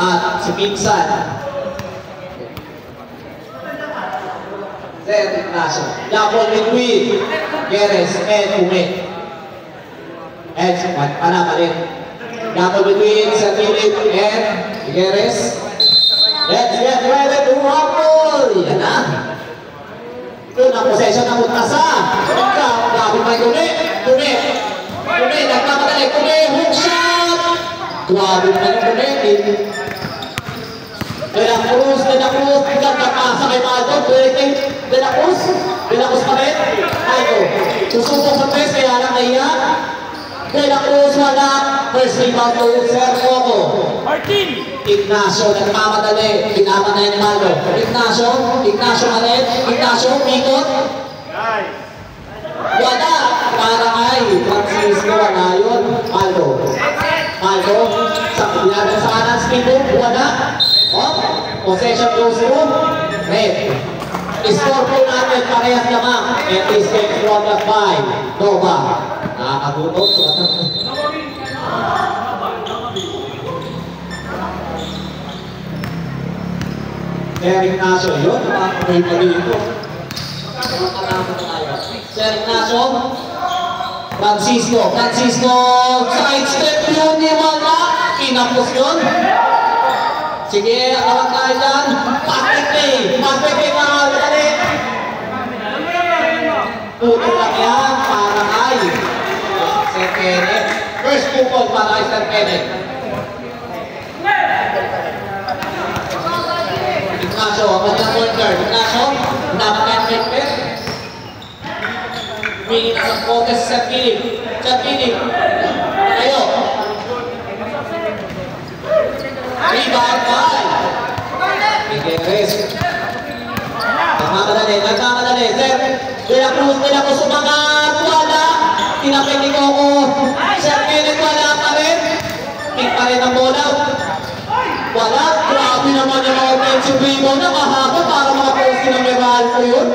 at si Pinsan. Zer Ignacio. Double between Geres and Ume. And panamalit. Double between Sir Philip and Geres. Let's get ready to rumble! Yan na. Doon ang possession ng Mutasa. Grabe may Kume. Kume, nagkamadali. Kume, hook shot! Grabe may Kume. De La Cruz, ganda pasa kay Maldo. De La Cruz pa rin. Maldo, susubok sa press, kaya lang naiya. De La Cruz, wala. First rebound to Sir Coco. Ignacio, nagmamadali. Pinama na yan ni Maldo. Ignacio malit. Ignacio, pikot. Wala. Parang ay, Francisco, wala yun. Maldo, sa pinagin sa kanan, Spido, wala. Possession goes to Red. Score po natin parehas naman. And this game from the 5. Nova. Nakakagutot. Sir Ignacio, yun. Makakagoy pa dito. Sir Ignacio. Francisco. Side step yun. Wala. Kinapos yun. Sige, akawag tayo dyan. Patrick May mga dali. Puto lang yan, para kay Sir Kenneth. First pupol para kay Sir Kenneth. Ignacio, ang corner. Ignacio, dapat yan Kenneth. Winning as a focus sa Philip. Tayo. Rebound by Figueres. Nagmamadali. Sir, De La Cruz umangat. Wala. Tinapin ni Coco. Sir Kenneth, wala pa rin. Pick pa rin ang bola. Wala. Grabe naman yung mga offensive rebound. Nakahaba para mga post ng Meral ko yun.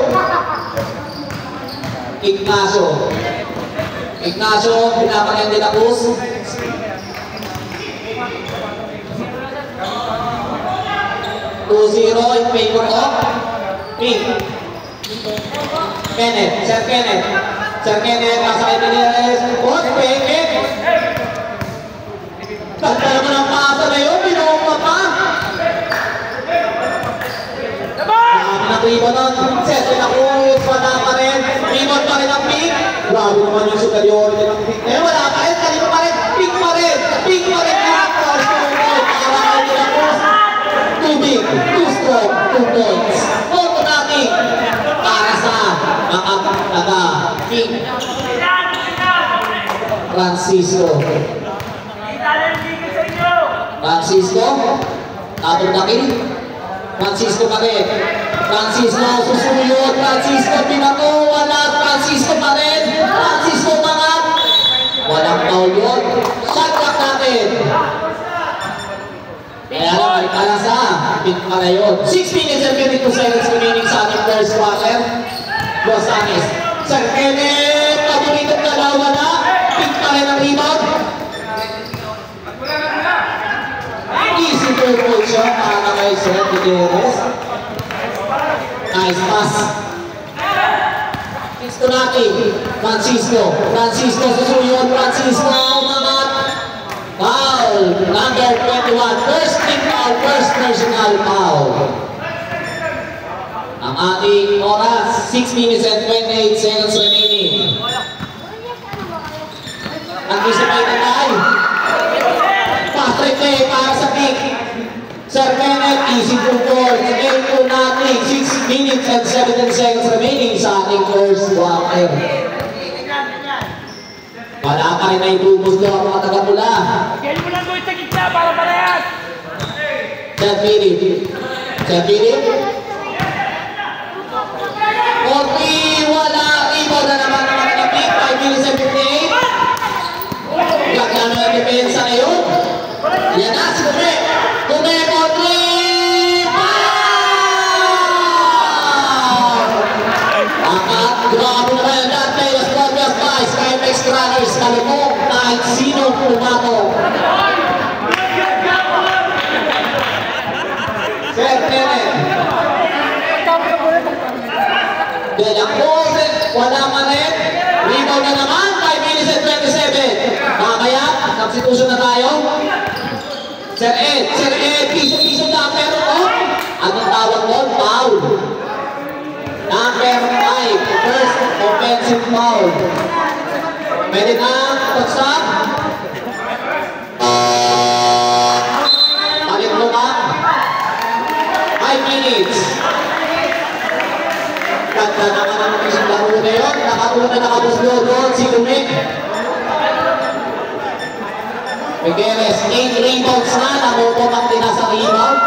Ignacio, pinaparin De La Cruz. 2-0 in favor of Pink. Sir Kenneth, nasa kay Pineres. Peke. Ganda naman ang pasa na yun, binumpa pa. Grabe na ribbon nun. Set De La Cruz, wala pa rin. Ribbon pa rin ang Pink. Grabe naman yung superiority ng Pink. Wala pa rin, kanino pa rin. Pink pa rin. Two stroke, 2 points. Automatic para sa mga King Francisco, tabog na King. Francisco pa rin. Susuyod. Pinato. Wala. Francisco pa rin. Mangat. Walang foul yun. Shot clock natin. Kaya naman, palasa, pink pa na yun. 6 minutes and 52 seconds remaining sa ating first quarter. Los Angeles. Sir Kenneth, paborito dalawa na. Pink pa rin ang rebound. Easy two-point shot para kay Sir Gutierrez. Nice pass. Stonaki, Francisco susuyod. Francisco, umangat. Foul, number 21, first personal foul. Ang ating oras, 6 minutes and 28 seconds remaining. Anticipate tayo. Patrick May para sa kick. Sir Kenneth, easy to board. 8-0, 6 minutes and 17 seconds remaining sa ating first quarter. Wala pa rin na itubos doon ang mga taga-pula. Galing mo lang doon sa gitna para parehas. Sir Philip. 40, wala. Ibaw na naman ng mga kapit. 5 minutes and 58. Gagana na yung depensa na yun. Yan na, si Kume. Kume, 40. Grabe naman yan dati. Skypex Runners, Kalipok, kahit sinong pumato. Kenneth. Delacroix, wala man rin. Rebound na naman, 5 minutes and 27. Mamaya, substitution na tayo. Sir Ed, piso na pero anong tawag doon? Foul. Number 5, first offensive foul. Pwede na, pagsak. Palit mo ka. 5 minutes. Ganda naman ang isang laro na yun. Nakabuslo doon si Lumek. Migueles, 8 rebounds na. Namupumang din na sa rebound.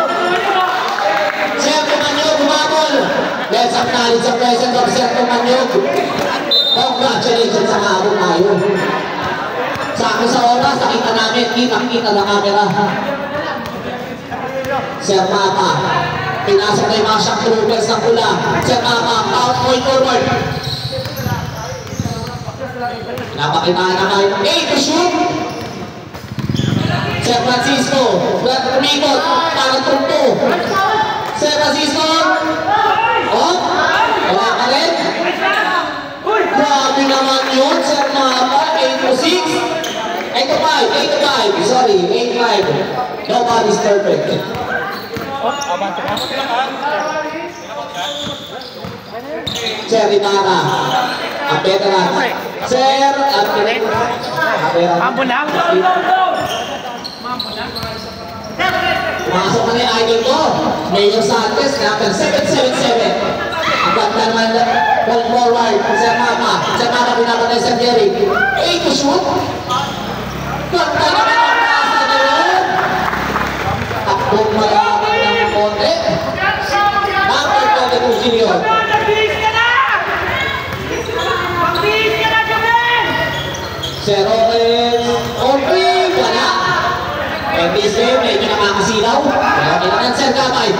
Sergio Maniog, bumabol. Let's acknowledge the presence of Sergio Maniog. Congratulations sa mga abong tayo. Sakto sa oras, nakita namin, kitang-kita na camera. Sir Mapa, pinasok na yung mga shock troopers ng pula. Sir Mapa, point forward. Napakitaan na kayo. 8 to shoot. Sir Francisco, umikot, parang trumpo. Sir Francisco, oh, wala ka rin. Grabe naman yun, Sir Mapa, 8 to 6. 8 to 5, sorry, 8-5. Nobody's perfect. Sir Ibarra, ang veteran. Sir, at Mambo na. pumasok na yung idol ko, Mayor Santos, number 777. Ang ganda naman, ball forward, Sir Mapa, pinapatay sa Jerry. 8 to shoot. Ganda naman ang pasa na yun. Takbong mayaman ng konti. Number 22 Junior. Sir Owen, wala. This game, medyo nakakasilaw. Kaya kailangan Sir Gabay.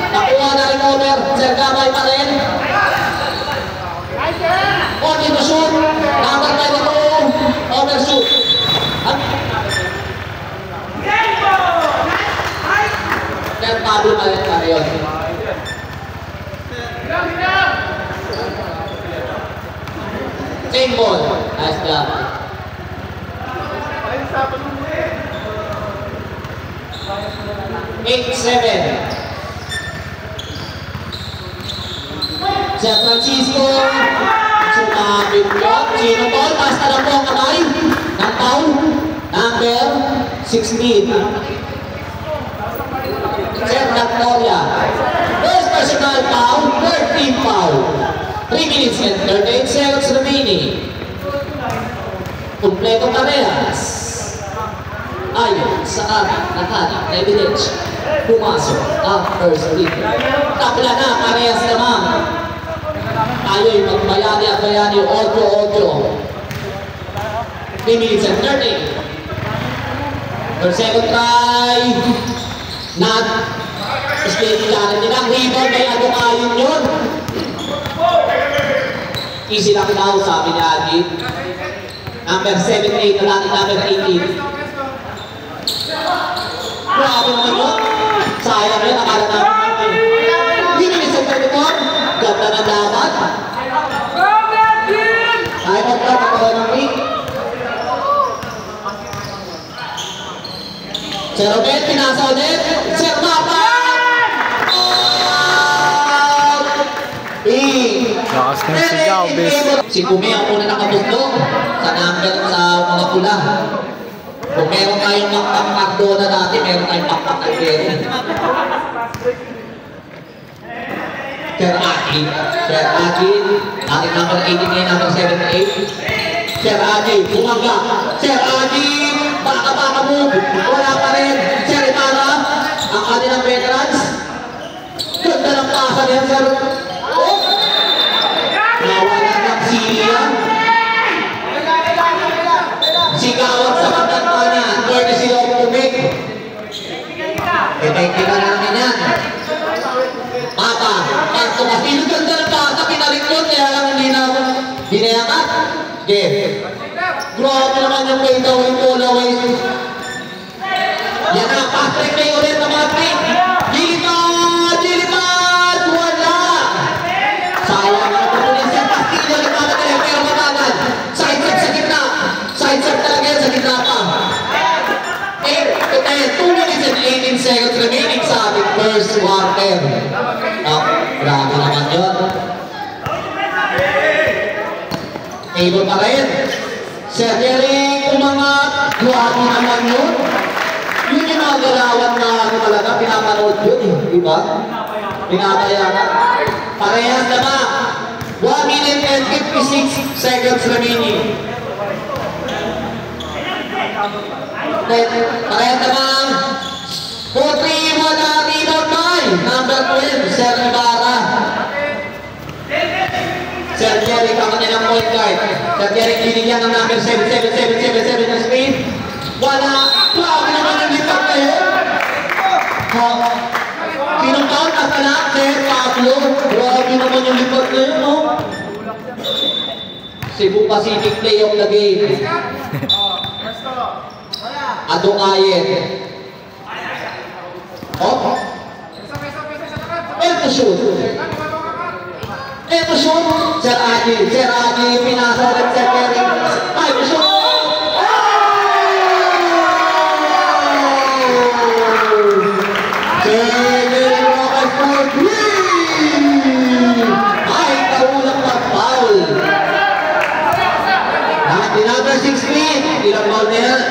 Nakuha na rin over. Sir Gabay pa rin. Only to shoot. Number 22, overshoot. Sir Pablo pa rin pa rin. Same ball. Nice job. 8-7. San Francisco. Sumabit ko. Sino ball? Basta lang po ang kamay. Ng foul. Number 16. Sir Victoria. First personal foul. 13 foul. 3 minutes and 38 seconds remaining. Kumpleto parehas. Ayon sa nakahanap na evidence, pumasok ang first lead. Tabla na, parehas naman. Tayo'y magbayani at bayani, 8-8. 3 minutes and 30. For second try, not escape challenge din ang rebound, may ayon yun. Easy lang daw, sabi ni Adi. Number 7-8 na lang, number 18. Grabe naman yun. Sayang yun, akala namin. Hindi sa 24. Ganda na dapat. Ay, magkakaroon ng week. Sir Robert, pinasa ulit. Sir Mapa! Lakas ng sigaw, bes. Si Kume ang una nakabundok sa number sa mga pula. Kung meron tayong pakpak na dati, meron tayong pakpak Albero. Sir Agi, ating number 18 ngayon, number 78. Sir Agi, bumangga. Sir Agi, baka move. Wala pa rin. Sir Ibarra, ang kanilang veterans. Ganda ng pasa niya, Sir. Nawalan ng siya. Sigawan sa bandang kanan. Courtesy of Kubik. Etektika namin yan. Mata. Pasto Castillo. Ganda ng pasa. Pinarikot. Kaya lang hindi na hinayangat. Okay. Grabe naman yung fade away, pull away. Yan na. Patrick May ulit na mga 3. to 10. 2 minutes and 18 seconds remaining sa ating first quarter. Grabe naman yun. Able pa rin. Sir Jerry, umangat. Grabe naman yun. Yun yung mga galawan na talaga pinapanood yun. Diba? Pinapayagan. Parehas na ba? 1 minute and 56 seconds remaining. Parehas na ba? 4-3, wala rebound by number 12, Sir Ibarra. Sir Jerry, kama nilang point guard. Sir Jerry, binigyan ng number 7 na screen. Wala. Grabe naman ang lipat na yun. Sinong taon na sa lahat, Sir Pablo? Grabe naman yung lipat na yun, no? Cebu Pacific play of the game. Adukayen. Oh? Ito shoot. Ito shoot. Sir Adi, pinasa rin Sir Kerry. Ay, shoot. Number 16, ilang ball na yan?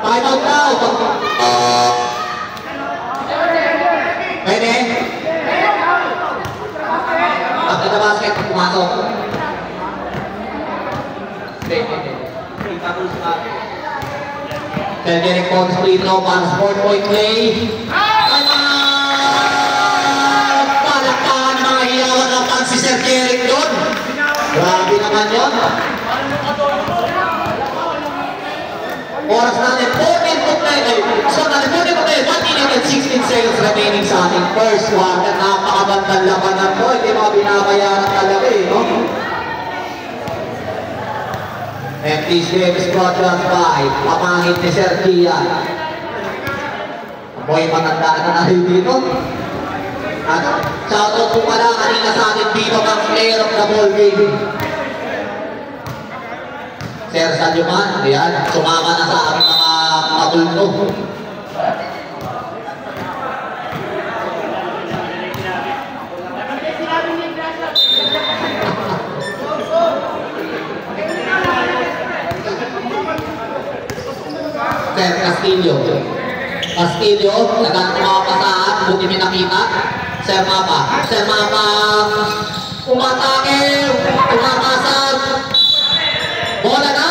5 out now. Pwede? After the basket, pumasok. Sir Derek Pons, free throw para sport point play. Palakpakan mga hiyawan ng pan si Sir Derek doon. Grabe naman yun. Oras natin, 14 to play. So, natin 14 to play. 1 minute and 16 seconds remaining sa ating first quarter. Napakabandang labanan to. Hindi mga binabayaran talaga eh, no? And this game is brought to us by pamangit ni Sir Kian. Boy, matandaan na rin dito. At shoutout po pala kanina sa ating dito ng player of the ball game. Sir Salyuman, ayan, sumama na sa aming mga adulto. Sir Castillo, nagkakapasahan, buti may nakita. Sir Mapa, umatake, umapasag. Bola na!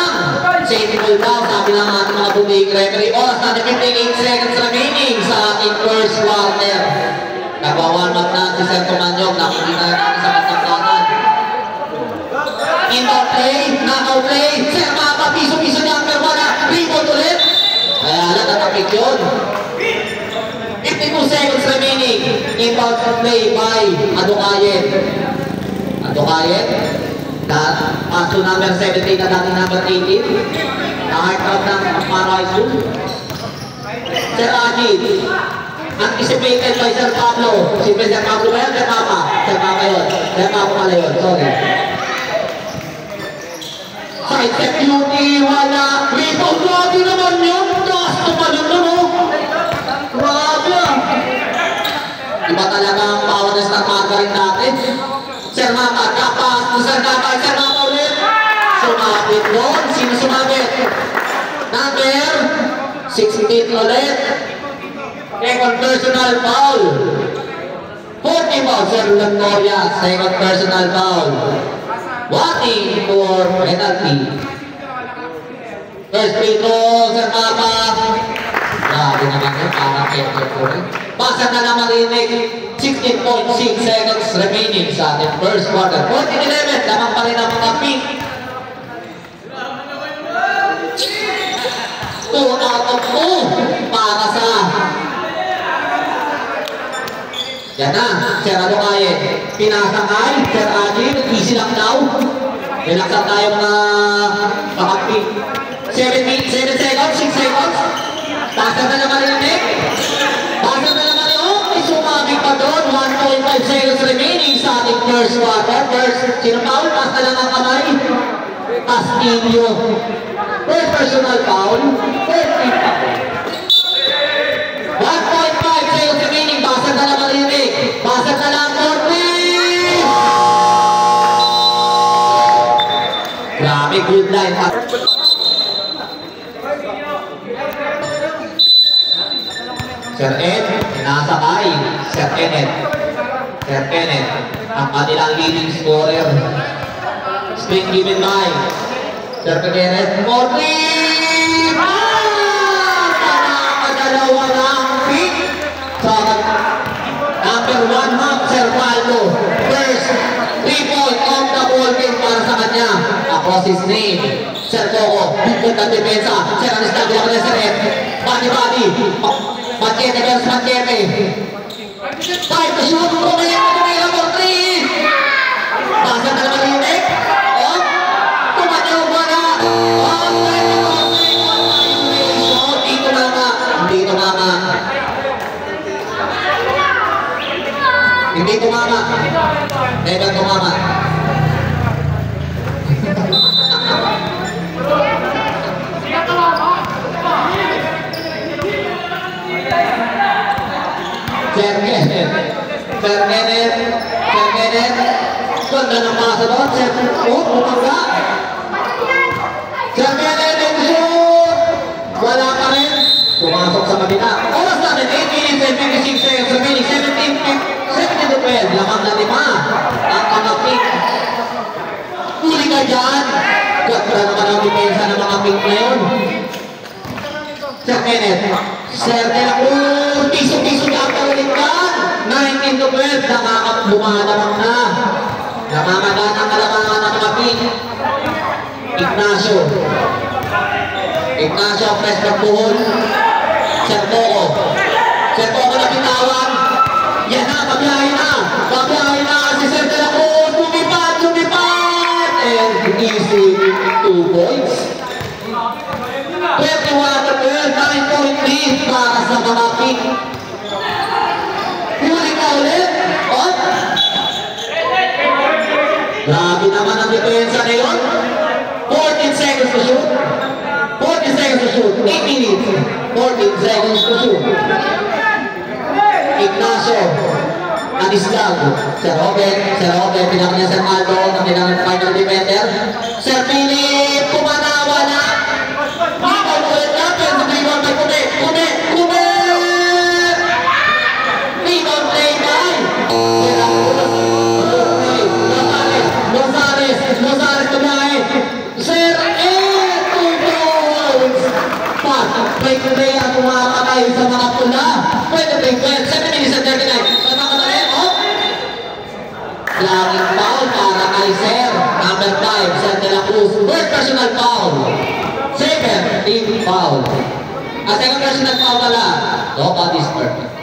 Safety ball daw, sabi ng ating mga bulig referee. Oras na 58 seconds remaining sa ating first quarter. Nagwa-warm up na si Sir Tumanyog. Nakikita natin sa kasangkanan. Indoor play, knockout play. Sir Mapa, piso-piso niya ang perwana. Rebound ulit. Kaya lang, natapik yun. 52 seconds remaining. Inbound play by Adukayen. Paso number 17 na dati number 18. Na-hard out ng Mara High School. Sir Ajit. Anticipated by Sir Pablo. Si Sir Pablo ba yan? Sir Papa. Sir Papa yun. Sir Papa pala yun. Sorry. Side step beauty. Wala. Rebound. Grabe naman yun. Taas tumalun na mo. Grabe. Iba talaga ang power na star marker rin natin. Sir Mapa, kapas, Sir Mapa ulit. Sumabit doon. Sino sumabit? Number 16 ulit. Second personal foul. 40 foul, Sir Langoria. Second personal foul. Waiting for penalty. First free throw, Sir Mapa. Grabe naman yun, parang effort ko rin. Basa na naman rinig. 16.6 seconds remaining sa ating first quarter. 14-11, lamang pa rin ang mga pink. 2 out of 2 para sa... Yan na, Sir Adukayen. Pinasakay, Sir Ajit, easy lang daw. Relax lang tayong mga pink. 7 seconds, 6 seconds. Basa na naman rinig. Basa na naman sumabing pa doon, 1.5 seconds remaining sa ating first quarter. First, sino foul? Pass na lang ang kamay. Castillo. First personal foul. First team foul. Sir Ed, sinasakay. Sir Kenneth. Sir Kenneth, ang kanilang leading scorer. Spring given by Sir Kenneth. Morning! Dalawa ng pick. So, number 1 half, Sir Paldo. First 3-point off the ball game para sa kanya. Across his name. Sir Coco, bigod ng depensa. Sir Anistan, bilang na Sir Ed. Body. Machete versus Machete. 5 to shoot. Tumila for 3. Basa na naman linig. Tumatyaw ba na? Hindi tumama. Never tumama. Sir Kenneth. Ganda ng pasa doon. Sir bumangga. Sir Kenneth, shoot! Wala pa rin. Pumasok sa kabila. Oras natin, 8 minutes and 56 seconds remaining. 17 to 12. Lamang na 5. Ang mga pick. Huli ka dyan. Ganda naman ang depensa ng mga pick na yun. Sir Kenneth. Sir Kenneth. Piso-piso na ang kawalingan. 19 to 12. Bumadamang na. Namamagaan ang kalamangan ng mga pick. Ignacio, press ng buhol. Sir Coco na bitawan. Yan na, pabiyahin na si Sir De La Cruz. Lumipad and easy 2 points. 21 to 12, 9-point lead para sa mga pick. Huli ka ulit. Grabe naman ang depensa na yun. 14 seconds to shoot. 8 minutes. 14 seconds to shoot. Ignacio. Anislag. Sir Robert. Pinaka niya Sir Aldo. Ang pinaka final defender. Sir Philip. Pumanawa na. Rebound ulit natin. Rebound by Kume. Rebound play by Rosales tumahin. Sir Ed, 2 points. Break the day ang kumakakay sa mga pula. 23-12, 7 minutes and 39. Pagkakadali, Laging foul para kay Sir. Number 5, Sir De La Cruz. First personal foul. Second, team foul. Second personal foul pala. Nobody's perfect.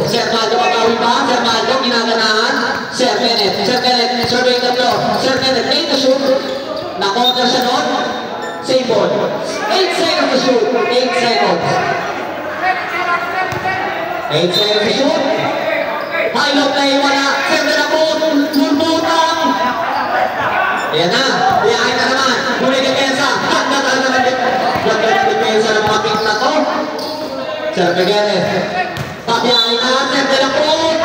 Sir Maldo magawi ba? Sir Maldo ginaganahan. Sir Kenneth surveying the floor. Sir Kenneth, 8 to shoot. Na-corner siya nun. Save ball. 8 seconds to shoot. 8 seconds. 8 seconds to shoot. High low play, wala. Sir De La Cruz, lulbutang. Ayan na. Iyakin na naman. Muli depensa. Handa na naman. Ganda na depensa ng mga pick na to. Sir Kenneth. Pabiyahin na, Sir De La Cruz.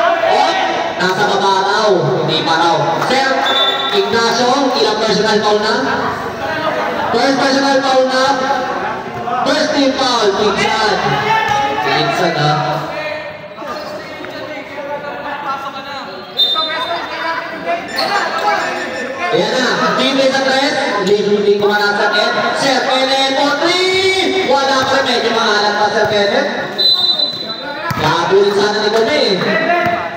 Nasa baba raw. Hindi pa raw. Sir Ignacio, ilang personal foul na? First personal foul na. First team foul, Pinsan. Pinsan ha. Ayan na, team is address. Hindi ko manasakit. Sir Kenneth, 4-3. Wala pa rin, medyo mahalan pa Sir Kenneth. Kabulin sana ni Gome.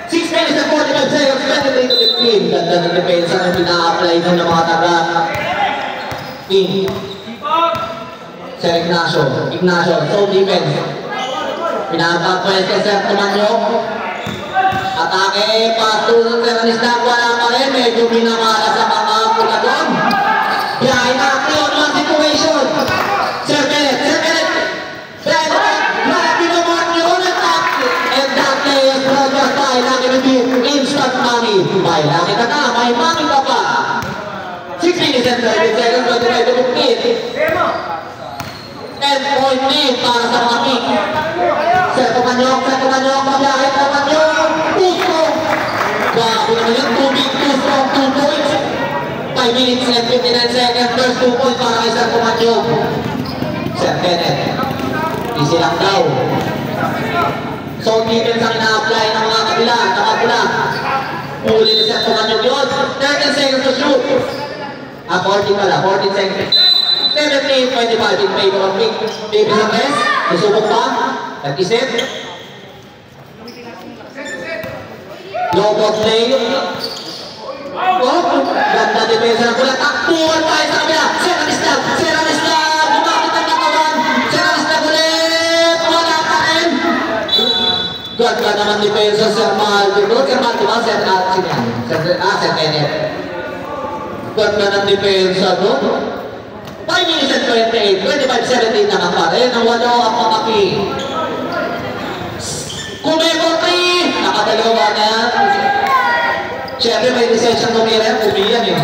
6 minutes and 45 seconds, 23 to 15. Ganda ng depensa na pina-apply ng mga taga-in. Sir Ignacio, so defense. Pinapag-pwes kay Sir Tumanyo. Atake, pass to Sir Anistan, wala pa rin. Medyo minamala sa mga pula doon. Biyahin na, clear one situation. Sir Kenneth. Instant money. May laki ka na, may money ka pa. 6 minutes and 30 seconds, 25 to 15. 10-point lead para sa mga Pink. Serto Manyok, mabiyahe na Manyok. Puso. Grabe naman yun, 2 big, 2 strong, 2 points. 5 minutes and 59 seconds, first 2 points para kay Serto Manyok. Sir Kenneth, easy lang daw. So, defense ang ina-apply ng mga kabila, nakapula. Uli ni Serto Manyok yun. 13 seconds to shoot. 14 pala, 14 seconds. 17-25 in favor of Pink. Baby Sanchez, nasubok pa. Nag-isip. Low ball play. Oh, ganda depensa ng pula. Takbuhan tayo sa kabila. Seranistab. Bumakit ang katawan. Seranistab ulit. Wala pa rin. Ganda naman depensa Sir Maldo. Sir Maldo ba? Sir Kenneth. Ganda ng depensa doon. 5 minutes and 28, 25-17 naman pa rin. Ang walo ang mga Pink. Kumego 3! Nakadalawa na yan. Siyempre may lisensya tumira. Umiyan yun.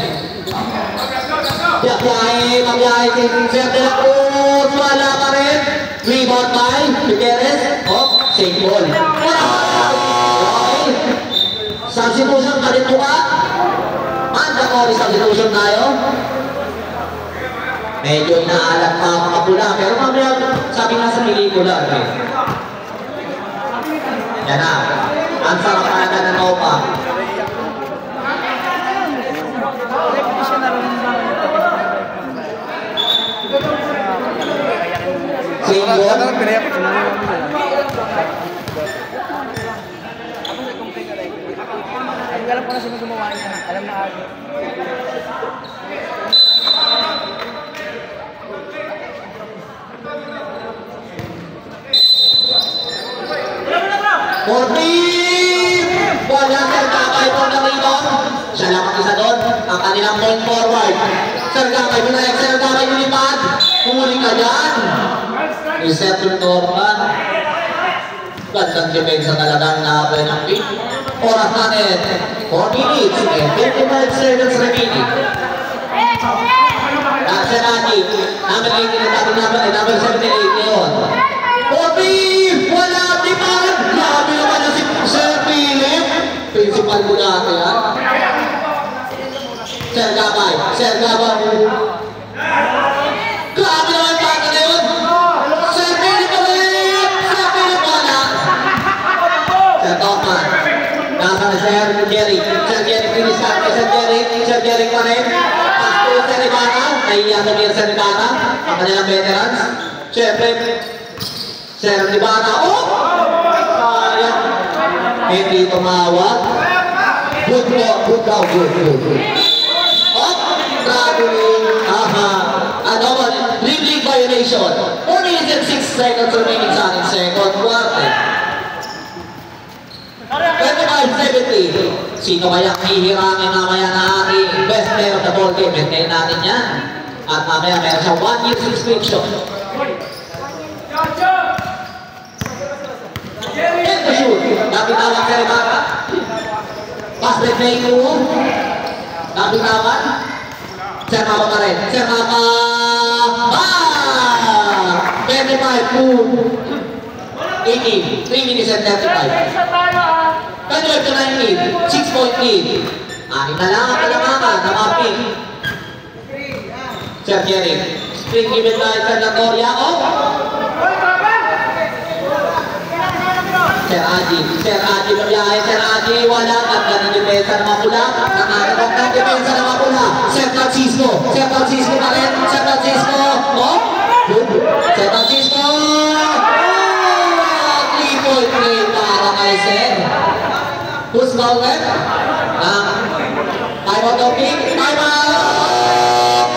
Mabiyahe si Sir De La Cruz. Wala pa rin. Rebound by Figueres. Same ball. Substitution pa rin buka. Manda ko rin substitution tayo. Medyo inaalat pa mga pula, pero mamaya sabi nga sa pelikula, yan na, ang sarap talaga ng Nova. Single. Alam ko na sino gumawa niya. Alam na ako. 40! Wala Sir Gabay po na rebound. Siya lang ang isa doon. Ang kanilang point forward. Sir Gabay, binayag Sir Gabay lumipad. Huli ka dyan. Reception Norman. Gandang depensa talagang nakapay ng Pink. Oras natin. 4 minutes and 55 seconds remaining. Sir Ati, number 18 na natin number 78 ngayon. 40! Wala di pa! Grabe naman na si Sir Philip. Principal mo natin yan. Sir Gabay. Grabe naman bata na yun. Sir Philip ulit! Sir Philip wala. Sir Tokman. Nasa na Sir Jerry. Sir Jerry finish up. Sir Jerry pa rin. Pasto Sir Ibarra. Nahiya sa Mir Sir Ibarra. Ang kanilang veterans. Siyempre, Sir Ibarra. Sayang. Hindi tumawag. Good. Traveling. Dribbling violation. 4 minutes and 6 seconds remaining sa ating second quarter. 25-70. Sino kayang hihirangin mamaya na ating best player of the ball game? Hintayin natin yan. At mamaya meron siya 1 year subscription. And the shoot. Napitawan Sir Ibarra. Pass break play to. Napitawan. Sir Mapa pa rin. 25 to 18. 3 minutes and 35. 12 to 19. 6-point lead. Aking na lang ang palamangan ng mga Pink. Sir Jerry. Spring given by Sir Latoria. Sir Adi mabiyahe. Sir Adi wala. Ang ganang depensa ng mga pula. Nakakagong ng depensa ng mga pula. Sir Francisco pa rin. Sir Francisco. Sir Francisco. 3-point lead para kay Sir. Who's ball left? Time out of Pink. Time out!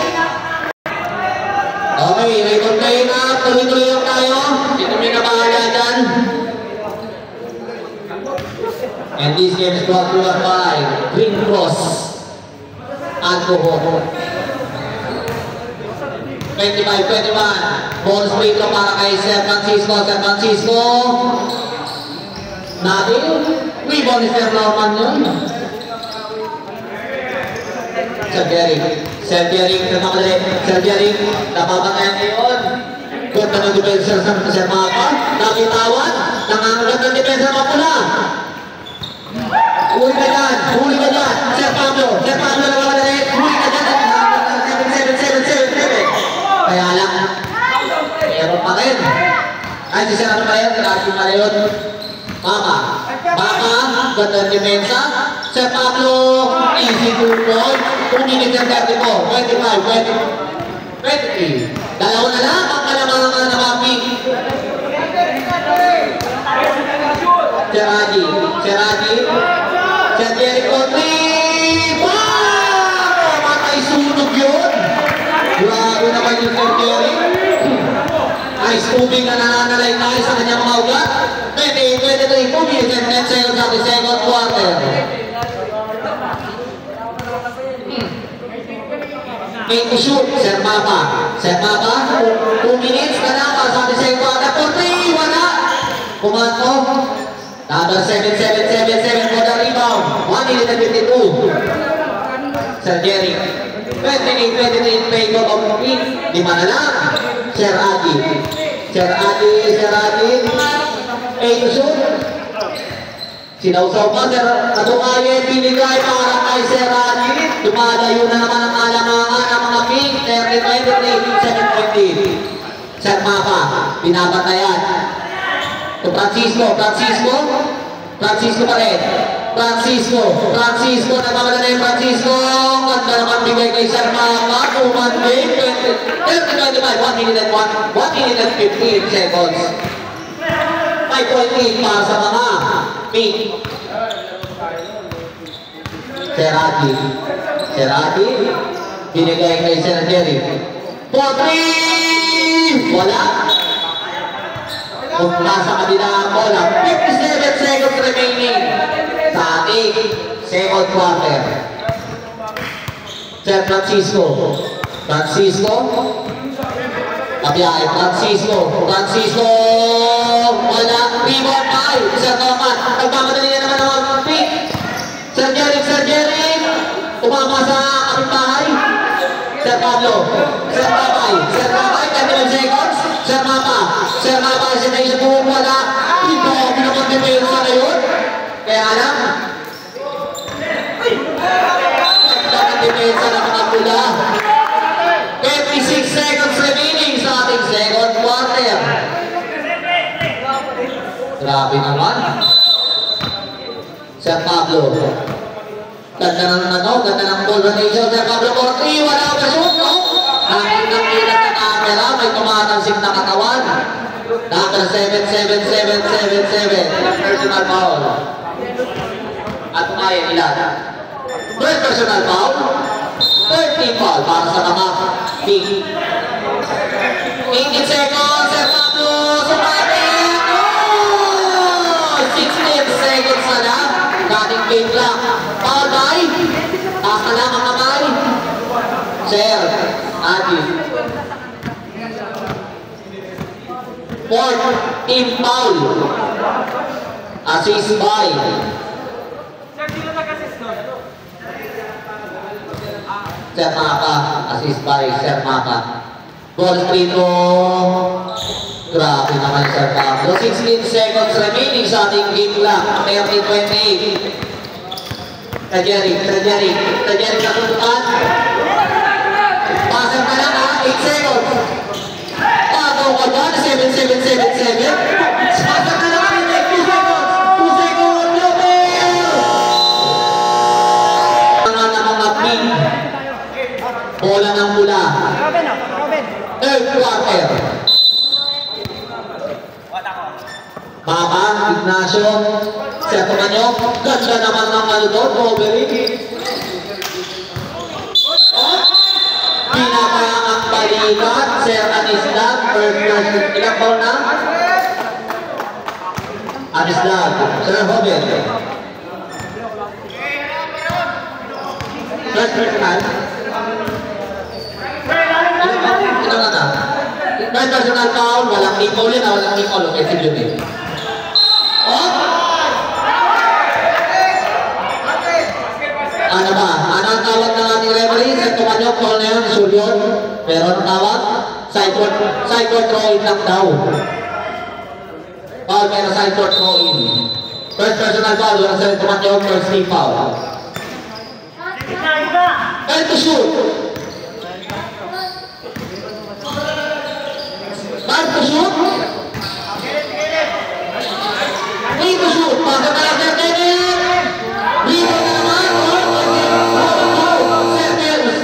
Okay, record kayo na. Tuloy-tuloy lang tayo. Ito may nabahala dyan. And this game is brought to us by Green Cross Alcohol. 25-21. Bonus free throw para kay Sir Francisco. Nabil. Rebound ni Sir Norman yun. Sir Jerry. Napabangayan ngayon. Ganda ng depensa sa Sir Mapa. Nakitawan. Nangangagat ng depensa ng Mapula. Huli ka dyan. Huli ka dyan. Sir Pablo. Sir Pablo na mamadali. Huli ka dyan. 7-7-7-7-7. Kaya lang. Meron pa rin. Ay, si Sir ano pa yun? Grabe pa rin yun. Mapa. Mapa. Ganda ng depensa. Sir Pablo. Easy to point. 2 minutes and 34. 25. 23. Dalawa na lang ang kalamangan na Mapi. Seragi. Sir Jericho 3. Wow! Matay sunog yun. Grabe naman yung Sir Jericho. Ice tubig na nananalay tayo sa kanyang mga ugat. 23 minutes and 10 seconds at the second quarter. Make to shoot, Sir Mapa. 2 minutes na lang para sa ating second quarter. 40, wala. Kumanto. Number 7-7-7-7 for the rebound. 1 minute and 52. Sir Jerry. 28-23 in favor of Pink. 5 na lang. Sir Adi. 8 to shoot. Sinausaw pa, Sir Adungaye, binigay para kay Sir Adi. Dumalayo na naman ang alamangan ng mga Pink. 30-23, 7-20. Sir Mapa, binabatayan. To Francisco pa rin. Francisco, nagmamadala yung Francisco. Ganda naman bigay kay Sir Mapa. 30-25, 1 minute and 15 seconds. 5.8 para sa mga Pink. Serati, binigay kay Sir Jerry. 4-3! Wala. Kung nasa kabila ang bola, 57 seconds remaining sa ating second quarter. Sir Francisco. Kabiyahe, Francisco. Wala. Rebound by Sir Norman. Nagmamadali na naman ang Pink. Sir Jerry. Tumama sa kapitbahay. Sir Pablo. Sir Babay. 21 seconds. Sir Mapa. Kasi na isa buong wala. Ito, pinapag-depensa na yun. Kaya lang. Pinapag-depensa na mga pula. 26 seconds remaining sa ating second quarter. Grabe naman. Sir Pablo. Ganda ng ball rotation. Sir Pablo 4-3. Wala ka shoot, no? Nakita na camera. May tumatansik na katawan. Number 7-7-7-7-7. Personal foul. At umayan ilan. Third personal foul. 13 foul para sa mga Pink. 18 seconds. Sir Pablo. Sumatin. 16 seconds na lang. Dating game clock. Foul by. Taas na lang ang kamay. Sir Adi. Fourth team foul. Assist by. Sir Mapa. Assist by Sir Mapa. Ball free to. Grabe naman Sir Pablo. 16 seconds remaining sa ating game clock. 30-28. Tajari kasundukan. Pasang ka lang ha. 8 seconds. Pagaw ka ba? 7-7-7-7. Pasang ka lang ha. 2 seconds. 2 seconds. Lobel! Mga mga Pink. Bola ng mula. Third quarter. Mapa, Ignacio, Sir Tumanyo, ganda naman ng ano doon, Robbery. Pinapayang balikat, Sir Anisdag, ilang ball na? Anisdag, Sir Robert. First personal. Ilang na na? First personal foul, walang team foul yun, walang team foul, okay, sige yun. Ano ba? Ano ang tawag ng ating referee? Sir Tumanyok, call na yun, Sulyon. Meron ang tawag? Sideboard throw-in lang daw. Foul pero sideboard throw-in. First personal foul, wala sa tumanyog, first team foul. And to shoot. Time to shoot. Need to shoot. Pasok na lang, Sir Kenneth. Rebound na naman.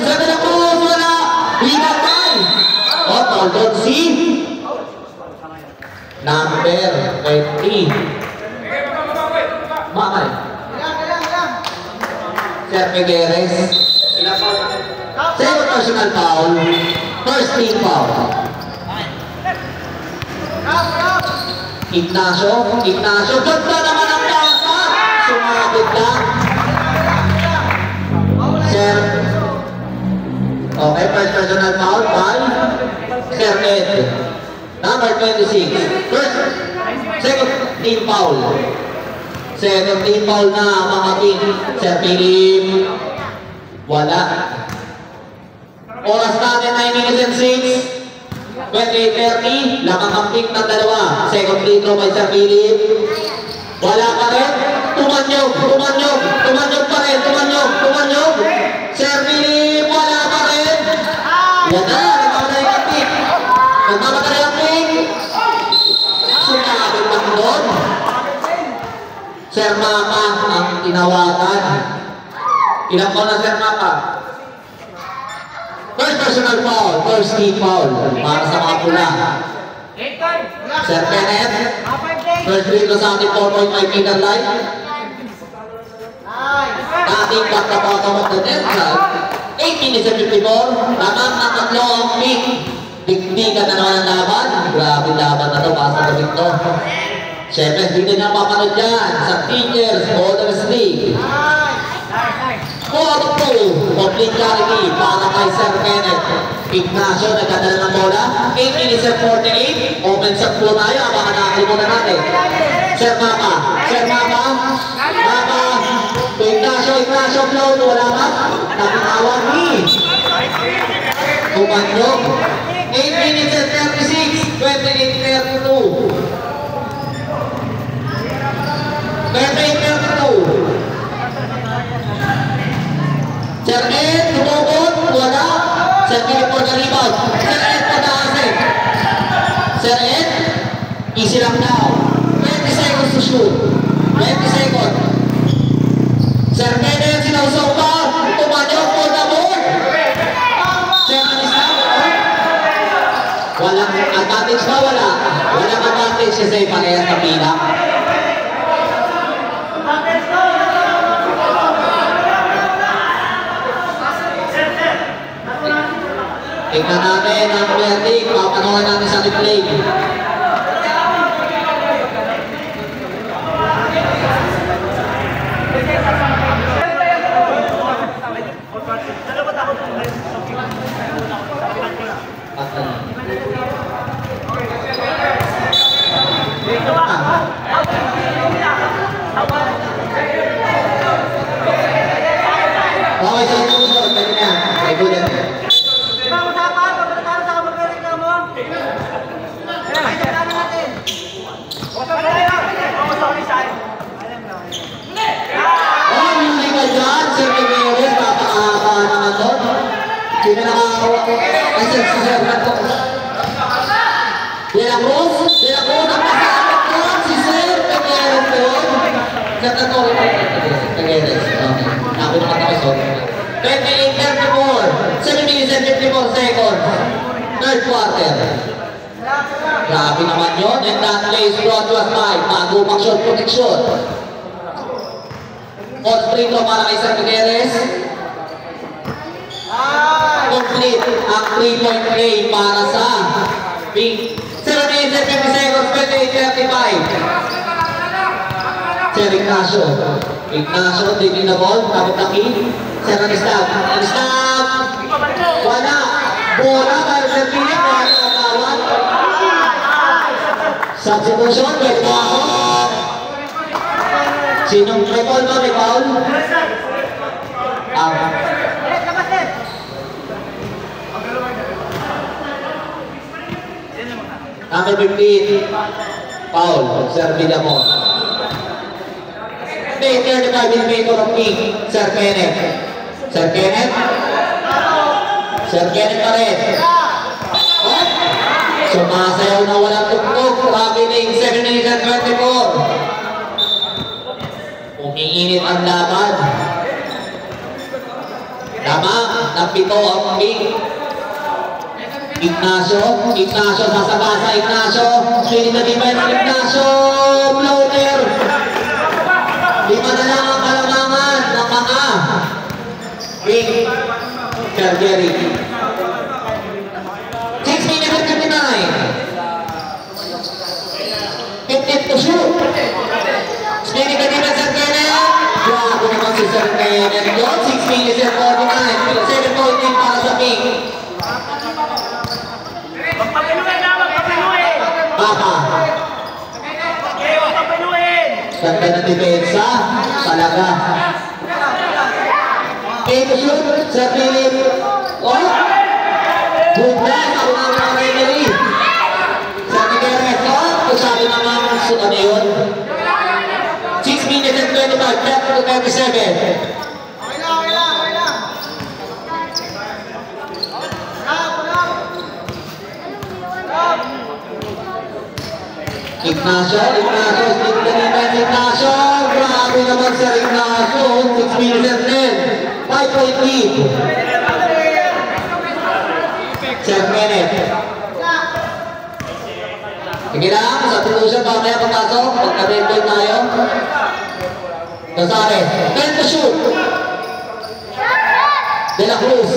Sir na Cruz, wala. Rebound time. Foul doon si number 20. Mamay. Sir Figueres. Second personal foul. First team foul. Ignacio. Ganda naman ang pasa. Sumabit lang. Sir. Okay, first personal foul by Sir Ed. Number 26. Second team foul. Second team foul na mga team. Sir Philip. Wala. Oras natin 9 minutes and 6. 28:30. Lamang ang pick ng dalawa. Second free throw by Sir Philip. Wala pa rin. Tumanyog pa rin. Sir Philip, wala pa rin. Yan na. Nagmamadali ang pick. Sumabit lang doon. Sir Maka ang tinawagan. Ilang ko na Sir Maka? First personal foul, first team foul para sa mga pula. Sir Kenneth, first free throw sa ating 4.5 meter line. Dating back the bottom of the net. 8 minutes and 54. Lamang ang tatlo ang pick. Digdigan na naman ang laban. Grabe laban na ito para sa gabing ito. Siyempre, hindi na mapanood yan sa Tigers Borders League. 4-2, complete carry para kay Sir Kenneth. Ignacio, nagkadala ng bola. 8 minutes and 48. Open shot po tayo, baka nakakalimutan natin. Sir Maka. Ignacio, float, wala ka. Nakitawag ni Tumanyog. 8 minutes and 36. 28-32. 28-32. Sir Ed, tumubot, wala. Sir Philip for the rebound. Sir Ed, patahasin. Sir Ed, easy lang daw. 20 seconds to shoot. 20 seconds. Sir Kenneth, sinausaw pa. Tumanyog for the board. Sir Anista. Walang advantage ba? Wala. Walang advantage kasi parehas na pila. Tingnan natin ang verdict. Papanood natin sa replay. Okay, sa ito gusto. Pwede na. May gulat. Sino nakakawa? Ay, sir, nato. De La Cruz, ang kasama ko, si Sir Figueres doon. Sir nato, Figueres. Okay, naku naman ako, sorry. 28-34, 7 minutes and 54 seconds. Third quarter. Grabe naman yun. And that plays brought to us by Magupang Short Protection. On free throw para kay Sir Figueres. Complete ang 3-point play para sa Pink. 7 minutes and 50 seconds, 28-35. Sir Ignacio. Taking the ball, tapos na key. Sir Anistab. Wala. Bola para Sir Philip. Substitution, pwede mo ako. Sinong may ball ba? May foul? Number 15. Foul. Sir Villamor. 35mm of kick. Sir Kenneth. Sir Kenneth. Sir Kenneth pa rin. Sumasayaw na walang tuktok. Traveling 7 minutes and 24. Umiinit ang laban. Tama, napito ang kick. Ignacio sasabasa, Ignacio. Swing na defense, Ignacio. Floater. Lima na lang ang kalamangan ng mga wing. Sir Jerry. 6 minutes and 59. 15 to shoot. Swing na defense, Sir Kenneth. Grabe naman si Sir Kenneth. 6 minutes and 49. 7-point para sa King. Baka. Ganda na depensa. Talaga. Ito shoot. Sir Philip. Oh! Good pass. Ako na mga Rennery. Sir Migueles. Oh! Sabi naman ano yun? 6 minutes and 25. 10 to 37. Ignacio, grabe naman sa Ignacio, 6 minutes and 10, 5-point lead. Sir Kenneth. Sige lang, sa tulusyon, mamaya pagkasok, pagka-10-point tayo. Dasare, 10 to shoot. De La Cruz,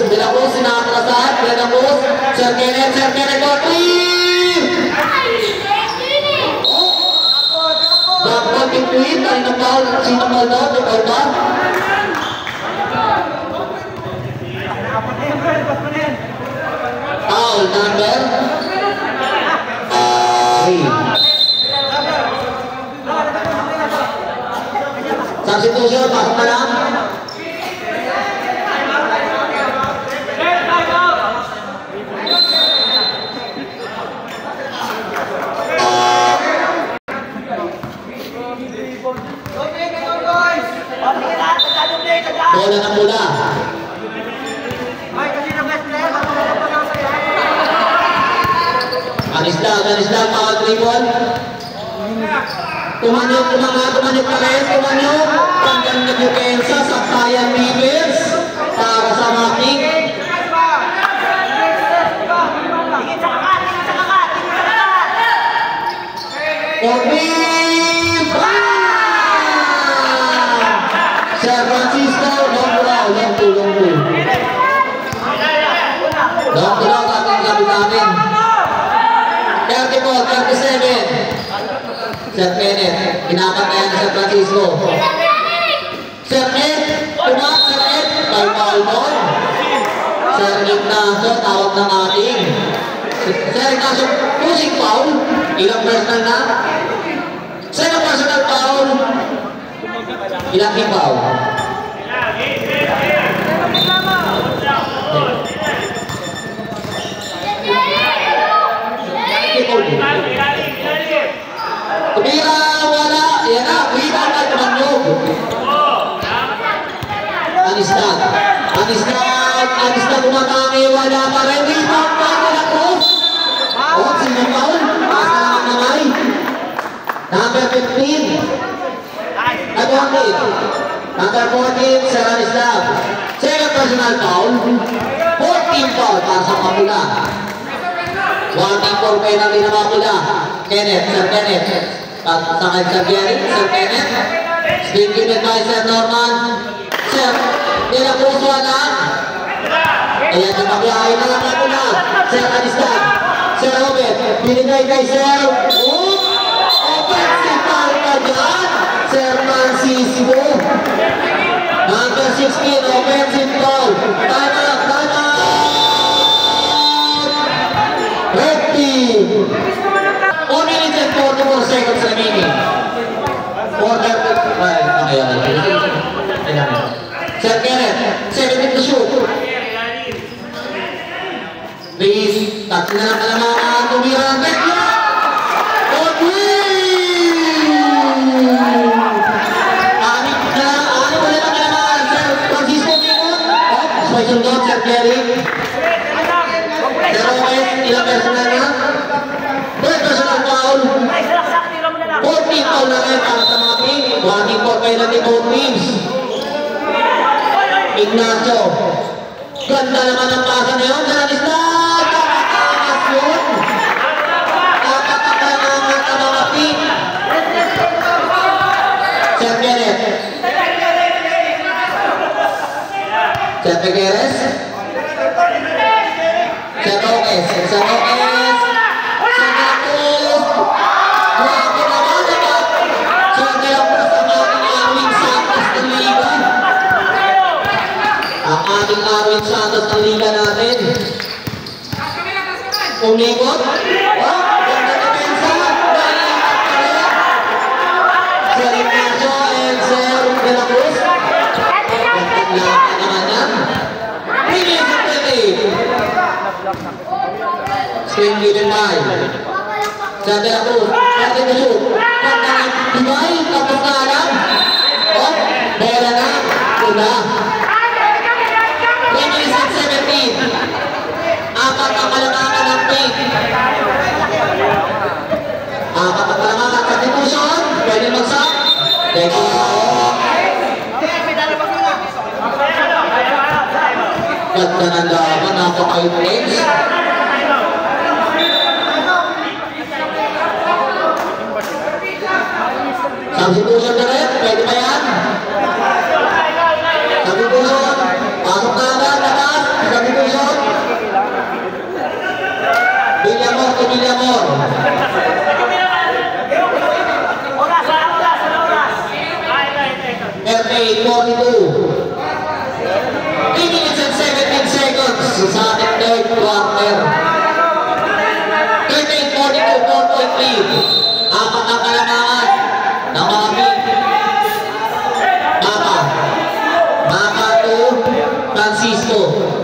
sinakatrasan, De La Cruz, Sir Kenneth, go 3! Dapat ituin, sino foul daw, di ba? Foul number 3. Substitution, pasok na lang. Bola ng mula. Anisdag, mga dribble. Tumanyok pa rin, Tanggal na depensa sa Tayan Rivers para sa Making. Sir Francisco, long two. Long two ating kapitanin. 34, 37. Sir Kenneth, pinapatayan na Sir Francisco. Sir Ed, Sir Ed, foul ball. Sir Ignacio, tawag ng ating. Sir Ignacio, pushing foul. Ilang personal na? Sir, personal foul. Ilang ipaw? Tumira, wala. Yan na, rebound at tumanyog. Anisdag umatangi, wala pa rin. Rebound pa, wala ko. Sino foul? Basta lang namay. Number 15. Number 14, Sir Anisdag. Second personal foul. 14 foul para sa Mapula. 1-4 penalty na Mapula. Sir Kenneth. Sakay Sir Kenneth. Spin given by Sir Norman. Sir, De La Cruz wala. Ayan, napaklahay na lang Mapula. Sir Anisdag. Sir Robert, binigay kay Sir. Offensive foul ka dyan. Sir Francisco. Number 16, offensive foul. Time out. Ready. 4 minutes and 44 seconds remaining. Sir Kenneth, 17 to shoot. Please, tatlo na lang mga tumira. penalty both teams. Ignacio. Ganda naman ang pasa na yun. Janice na! Nakatakas yun! Nakatakas ang mga feet. Sir Kenneth. Sir Figueres. Sir Roques. Sir Roques. Sir Marcos. Grabe naman naman. Sir Marcos ang ating Arwin Santos ng Liga. Ang ating Arwin Santos ng Liga natin. Umikot. Oh, ganda na pensa. Sir Ignacio and Sir De La Cruz. Ganda naman yan. Release of 20. Screen given by Sir De La Cruz. Pwede ko shoot. Ganda na. Dibay. Tapos na alam. Oh, bola na. Tula. 2017. Apat ang kalamangan ng pink. Apat ang kalamangan sa substitution. Pwede magsak. Thank you. Ganda ng laban. Napaka-intense. Substitution na rin. Pwede pa yan. Substitution. Pasok na agad. Labas. Substitution. Villamor to Villamor. Fairplay 42. 3 minutes and 17 seconds sa ating third quarter. 13-42, 4-point lead. Apat ang kalamangan ng mga pink. Mapa to Francisco.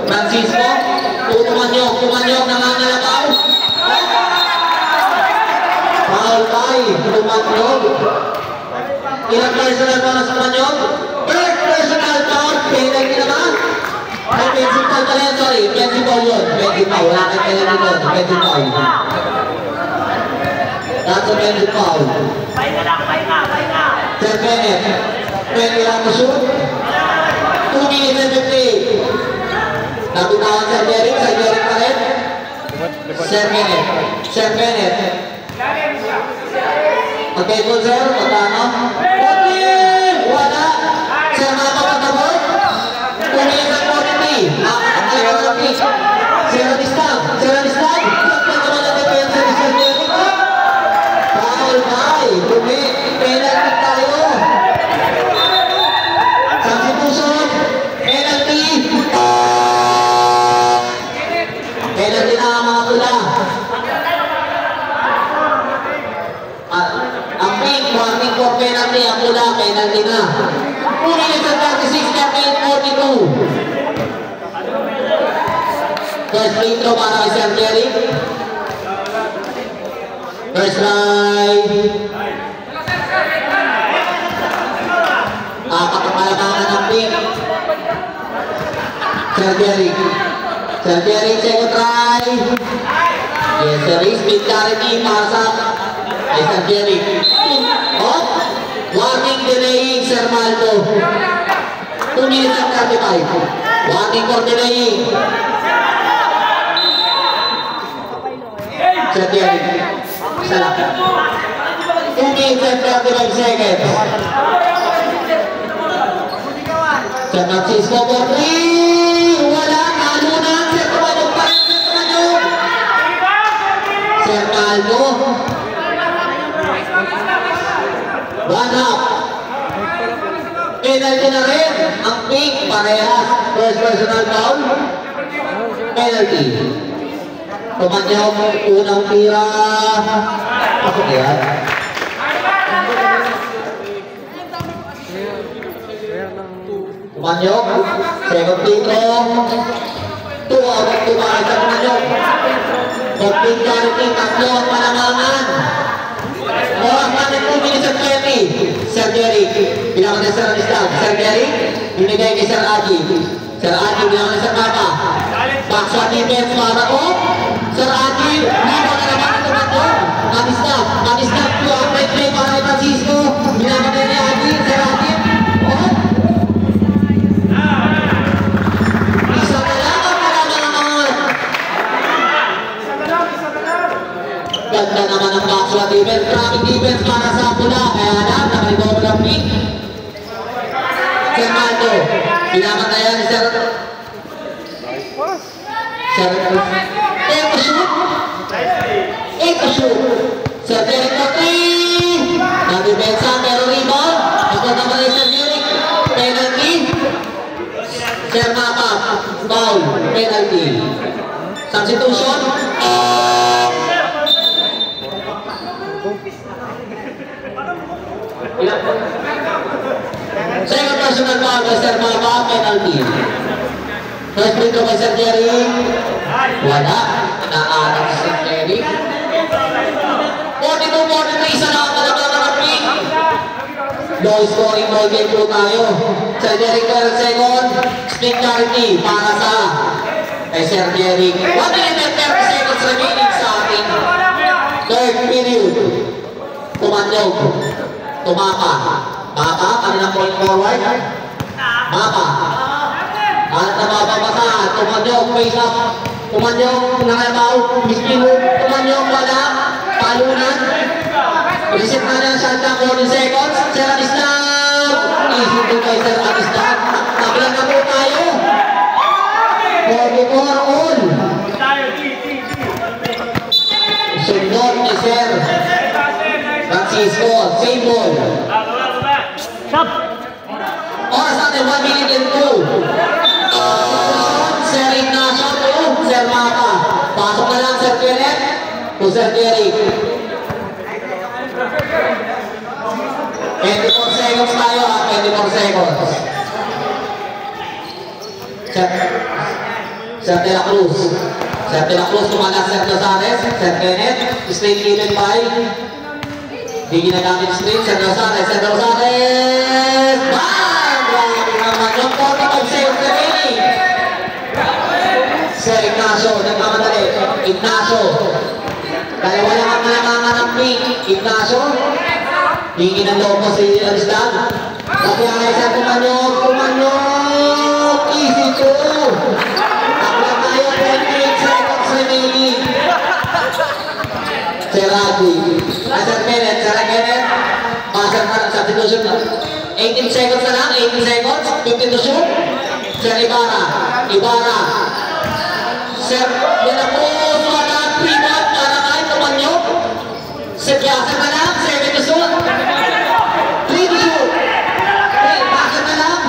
Francisco, tumanyok nangangalabaw. Foul by tumanyok. Ilang personal para sa tumanyok? Third personal foul, penalty naman. Ay, penalty foul pala yan, sorry. Penalty foul yun. Penalty foul. Wala kang penalty doon. Penalty foul. That's a penalty foul. Sir Kenneth. Pwede lang mo shoot. 2 minutes and 50. Nabitawan Sir Derek. Sir Derek pa rin. Sir Kenneth. Sir Kenneth. Okay po sir. Magkano? Okay! Wala. Sir Mapapagabot. 2 minutes and 40. Sir Anistag. Sir Anistag. Sir naman ang depensa ni Sir Derek. Foul by. Penalty tayo. Substitution. Penalty. Penalty na ang mga pula. Ang pink, warning for penalty. Ang pula, penalty na. 2 minutes and 36, 38-42. First free throw para kay Sir Jerry. First ride. Apat ang kalamangan ng pink. Sir Jerry. Sir Jerry, second try. Yes, sir. Speed clarity para sa ay Sir Jerry. Oh, warning delaying Sir Maldo. 2 minutes and 35. Warning for delaying. Sir Jerry. Salah. 2 minutes and 35 seconds. Sir Francisco for 3. Wala. Alunan. Sir Tumanog pa rin. Sir Tumanog. Sir Maldo. One up. Penalty na rin. Ang pink. Parehas. First personal foul. Penalty. Tumanyok. Unang tira. Pasok yan. Tumanyok. Second tiro. 2 out of 2 para sa Tumanyok. Complete charity. Tatlo ang panamangan. Oras natin 2 minutes and 20. Sir Jerry. Pinakot na Sir Anistag. Sir Jerry. Binigay kay Sir Agi. Sir Agi. Pinakot na Sir Papa. Backshot defense para ko. Sir Agi. Libo na naman ito na ito. Anistag. 2 out play para kay Francisco. Pinakot na ni Agi. Sir Agi. defense, traffic defense para sa pula. Kaya hanap, nakarecover ng pick. Sir Maldo, pinamatayan ni Sir... Eko shoot. Sir Derek Coty. Nag-defensa, pero rebound. Pagkakama ni Sir Derek. Penalty. Sir Mapa, foul, penalty. Substitution. Second personal foul by Sir Mapa, penalty. First free throw by Sir Jerry. Wala. Naanak si Sir Jerry. 42-43 sa nakakalagang low scoring ball game po tayo. Sir Jerry 12 second. Split charity para sa kay Sir Jerry. 1 minute and 30 seconds remaining sa ating third period. Tumanyog. Tumapa. Mapa, kanilang point forward. Mapa. At namababasa. Tumanyog, face up. Tumanyog, nangayabaw. Miskin. Tumanyog, wala. Palunan. Reset na ng shot na 40 seconds. Sir Anistab. Easy to kay Sir Anistab. Tablan na po tayo. 44 all. Sundot ni Sir Francisco. Same ball. Oras natin 1 minute and 2. Sir Ignacio to Sir Mapa. Pasok na lang Sir Kenneth to Sir Jerry. 24 seconds tayo ha, 24 seconds. Sir De La Cruz. Sir De La Cruz tumalas Sir Losares. Sir Kenneth. Screen given by. Hindi ginagamit screen. Sir Losares. Sir Losares. Bang! Grabe naman yung 45 seconds remaining. Sir Ignacio. Nagmamadali. Ignacio. Dalawa lang ang nanganganap ni Ignacio. Hingin ang loob mo si Anistab. Kaya ay Sir Tumanyog. Tumanyog. Easy to. Takla tayo 28 seconds remaining. Sir Raji. Sir Kenneth. Sir Kenneth. Passer na ng substitution na. 18 seconds na lang. 18 seconds. 15 to shoot. Sir Ibarra. Ibarra. Sir De La Cruz. Wala. Rebound para kay Tumanyog. Sir Passer na lang. 7 to shoot. 3 to shoot. Passer na lang.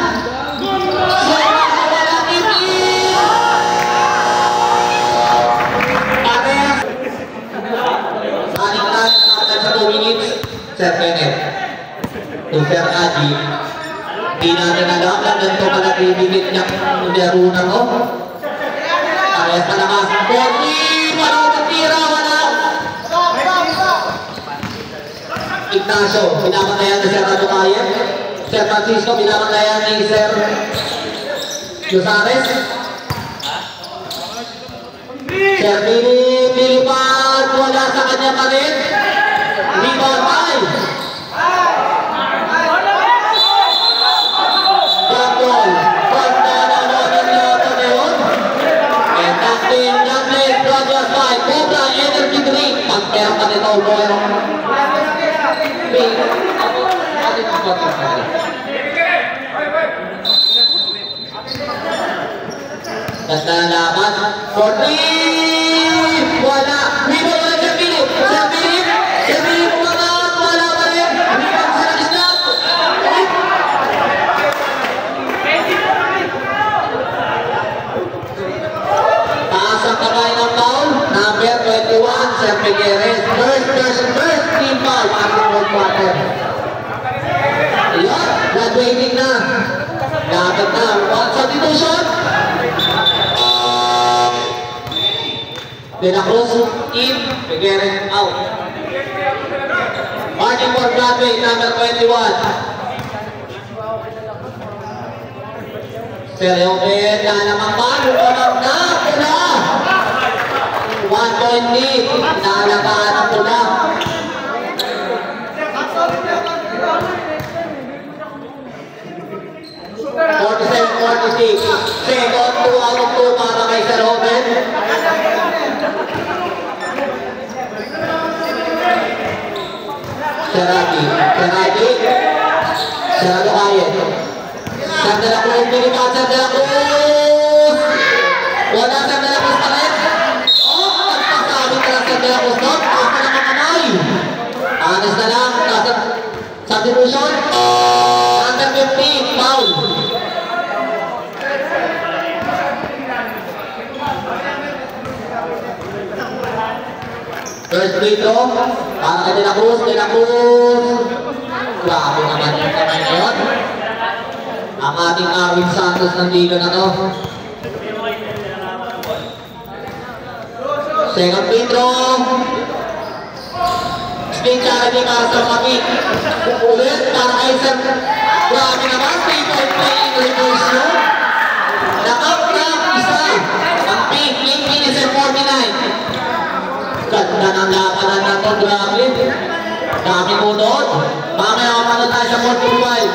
Sir wala. Parehas. Aning lang. Sa 2 minutes. Sir Kenneth. To Sir Aji. Di natin alam lang ganito pala bibigit niya laro na ko. Parehas na naman. 40! Malutong tira! Wala! Ignacio, pinamatayan ni Sir Adukayan. Sir Francisco, pinamatayan ni Sir Losares. Sir Pilipan, wala sa kanya pa rin. Rebound by. Gabol. Pagka na naman yata na yun. And acting Gablet, Rogers by Cobra Energy Drink. Pagkera pa nito, Boy. Ganda na laban. 40! Wala! Rebound wala Sir Philip! Sir Philip! Sir Philip umangat! Wala pa rin! Rebound sa Anistab! Taas ang kamay ng foul. Number 21, Sir Figueres. First team foul. After 1 quarter. Ayan, graduating na. Dapat na. Substitution. De La Cruz in, Figueres out. Marking for graduate number 21. Seryopen na naman paano na pula. 1 point lead. Nalagaan ang pula. Second, 2 out of 2 para kay Sir Oben. Seragi. Serado Kayet. Sir De La Cruz, pinipan Sir De La Cruz. Wala Sir De La Cruz pa rin. Nagpasabi ka lang Sir De La Cruz doon. Taas na lang ang kamay. Anas na lang. Substitution. Under 15, foul. First free throw. Para kay De La Cruz. Grabe naman yung kamay na yun. Ang ating Arwin Santos nandito na to. Second free throw. Spin challenge para sa Mapik. Ulit para kay Sir. Grabe naman. 3-point play in reverse yun. Nakaprak isa. Ang Pink 8 minutes and 49. Ganda ng labanan na to. Grabe. Dami mo doon. Mamaya mapanood tayo sa 45.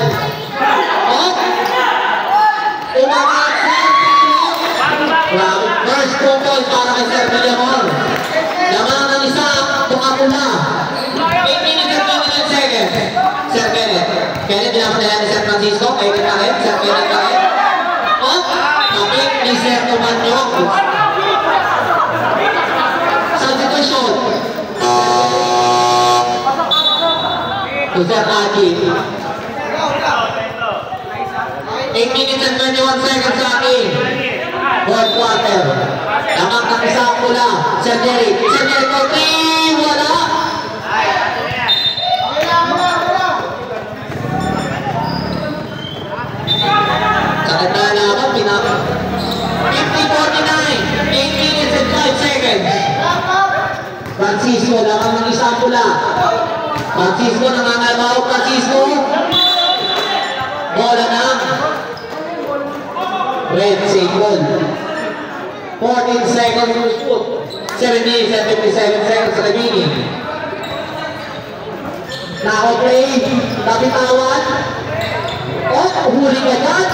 Oh! Umangat Sir Philip. Grabe. First 2 points para kay Sir Villamor. Laman ng isa. Pumapula. 8 minutes and 29 seconds. Sir Kenneth. Kenneth, pinapadala ni Sir Francisco. Kenneth pa rin. Sir Kenneth pa rin. Oh! Kapit ni Sir Tumanyok. Substitution. To Sir Haji. 8 minutes and 21 seconds sa akin. Fourth quarter. Lamang ng isang pula. Sir Jerry. Sir Jerry for 3. Wala. Sa ganda lamang. 50-49. 8 minutes and 5 seconds. Francisco. Lamang ng isang pula. Francisco nangangalabaw. Francisco. Bola na. Red single. 14 seconds to shoot. 7 minutes and 57 seconds remaining. Nako-play. Nabitawan. Oh, huli ka dyan.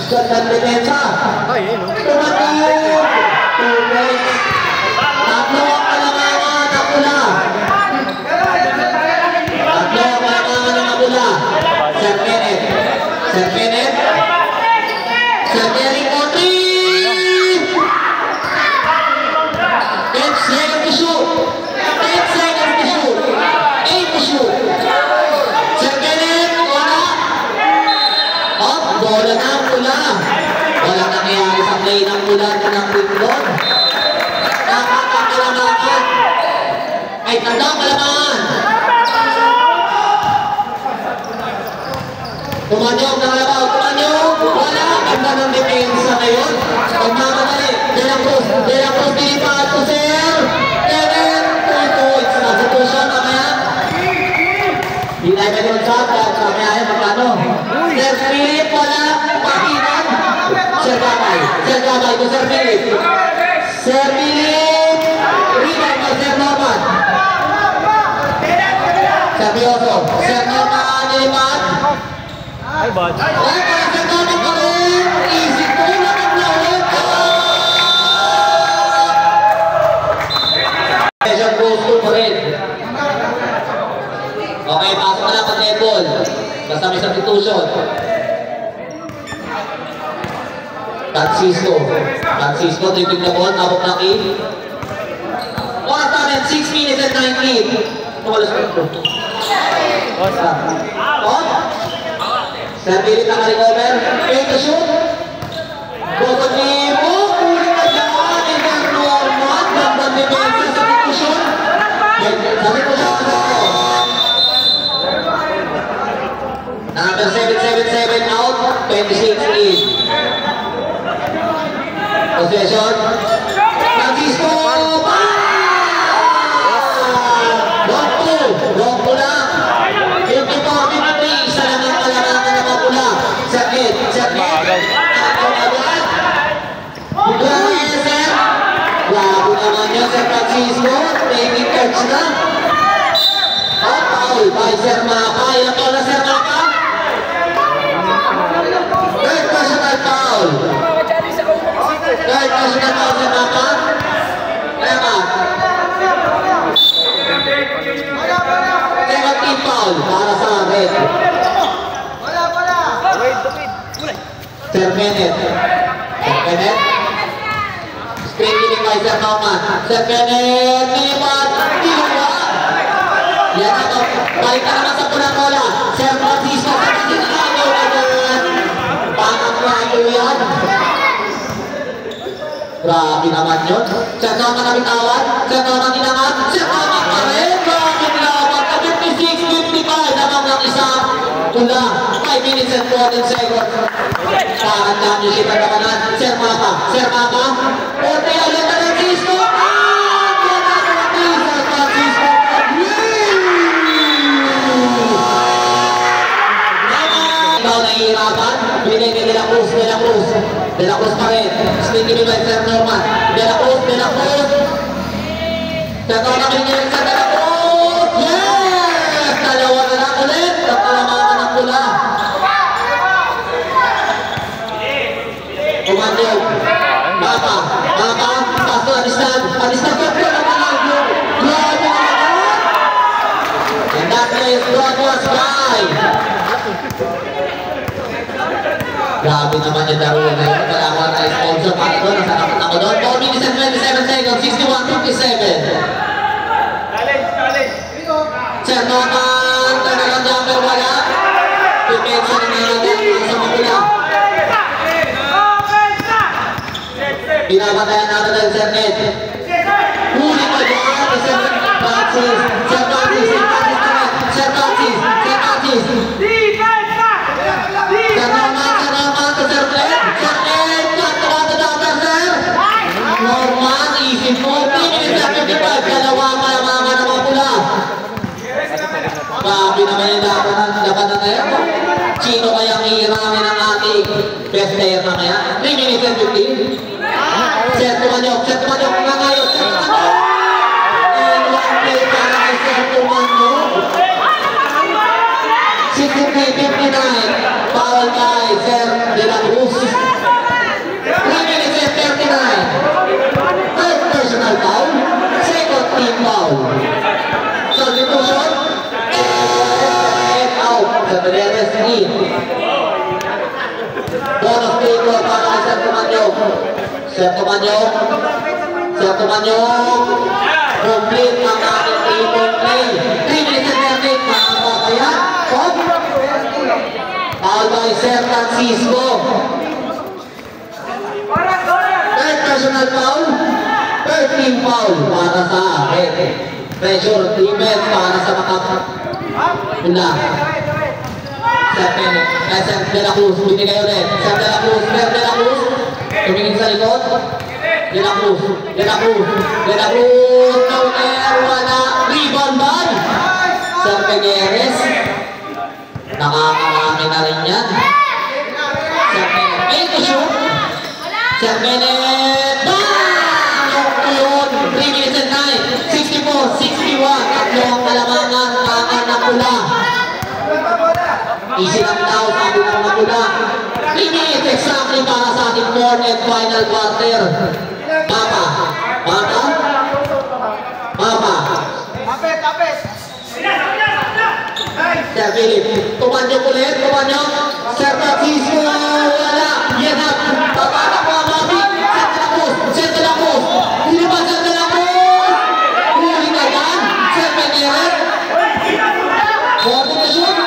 Gandang depensa. Tumating. 2 points. Tatlo ang kalamangan na pula. Sir Kenneth. Sir Kenneth. Sir Jerry Kotri. 10 seconds to shoot. 10 seconds to shoot. 8 to shoot. Sir Kenneth. Wala. Oh, bola na ang pula. Wala nangyayari sa play ng pula ng Quickload. Nakakakalamangan. Ay, tandang kalamangan. Tumanyog ng labaw, tumanyog! Wala! Ganda ng depensa ngayon. Pagmamadali, De La Cruz dilipat to Sir Kenneth. 2 points. Substitution, mamaya. Hindi ka doon sa at mamaya ay magkano. Sir Philip, wala. Pakinan. Sir Gabay to Sir Philip. Sir Philip. Rebound by Sir Norman. Sergioso. Sir Norman, dilipat. Ay, bad. Ay, para sa tama pa rin. Easy to lang ang lawit. Pressure goes to pa rin. Okay, pasok na lang pag net ball. Basta may substitution. Francisco, tripping the ball. Tapos na key. Oras natin, 6 minutes and 19. Tumalas ko ito. On. Sir Philip naka-recover. Pay to shoot. Bogotimo. Ulit na dyan. Inter Norman. Gandang depensa. Substitution. Substitution. Number 777 out. 26 in. Possession. Francisco. Block po lang. 54-53. Isa lang ang kalamangan na mapula. Sakit. Ang agad. Grabe, sir. Grabe naman yun, Sir Francisco. Taking touch na. Foul by Sir Maka. Ilang foul na, Sir Maka? Third personal foul. Third personal foul, Sir Maka. Kaya ba? Second team foul para sa red. Sir Kenneth. Sir Kenneth. Screen kiling kay Sir Norman. Sir Kenneth. Nilipat. Dilawa. Yan ako. Balik ka naman sa punang bola. Sir Francisco. Sa kasinakago na yan. Panang-lago yan. Grabe naman yun. Sir Norman na bitawan. Sir Norman inangat. Sir Norman pa rin. Grabe naman. 56-55 naman ng isang tula. 5 minutes and 14 seconds. Parang dami yung sipag naman. Sir Maka. Sir Maka. Orte ulit na ng Francisco. Yan na natin. Sir Francisco. Ikaw nahihirapan. Binigay ni De La Cruz. De La Cruz. De La Cruz pa rin. Sneaky ni Sir Norman. De La Cruz. De La Cruz. Sir Norman binigay sa De La Cruz. Yes! Dalawa na lang ulit. Tatalamangan ng pula. Kumandyo. Mapa. Mapa. Pasto Anistan. Anistan ka po naman lang yung grabe na naman. And that plays God was by. Grabe naman yung Darwin na yun. Wala ko na sponsor para doon. Nasa dapat ako doon. 4 minutes and 27 seconds. 61-57. Sir Norman. Talagang jumper wala. Pipensa na natin sa mapula. Pinapatayan natin ang Sir Ned. Huli pa dyan. Sir Francis. Sir Francis. Sir Francis naman. Sir Francis. Sir Francis. Sir Norman. Sir Norman. Sir Ned. Sir Ned. Pagkakata dapat, Sir. Norman. Easy 40 minutes at 55. Dalawa malamangan ng mga pula. Grabe naman yung laban na ngayon. Sino kayang ihirangin ang ating best player na kaya? 3 minutes and 15. Sir Tumanyok, Sir Tumanyok nga ngayon, Sir Tumanyok! And one play para kay Sir Tumanyok. 63-59, foul kay Sir De La Cruz. 3 minutes and 39. Third personal foul, second team foul. Substitution, and out. Sa Beneres in. Bonus play ko para kay Sir Tumanyok. Sir Tumanyok. Sir Tumanyok. Complete ang ating team play. 3 minutes and 30. Makakapaya. Foul by Sir Francisco. Third personal foul. Third team foul para sa akin. Pressure defense para sa makapula. Sir Kenneth. Sir De La Cruz. Binigay ulit. Sir De La Cruz. Sir De La Cruz. Tumingin sa likod. De La Cruz. De La Cruz. De La Cruz. Counter. Wala. Rebound by Sir Figueres. Nakakarami na rin yan. Sir Kenneth. May to shoot. Sir Kenneth. Bang! Yun. 3 minutes and 9. 64-61. Tatlo ang kalamangan. Tangan na pula. Easy lang daw. Sabi ng pula. 3 minutes exactly para sa ating fourth and final quarter. Papa. Papa. Papa. Sir Philip. Tumanyok ulit. Tumanyok. Sir Francisco. Wala. Yan up. Papatak po ang mami. Sir De La Cruz. Sir De La Cruz. Hindi ba Sir De La Cruz? Huli na yan. Sir Figueres. Forward na shoot.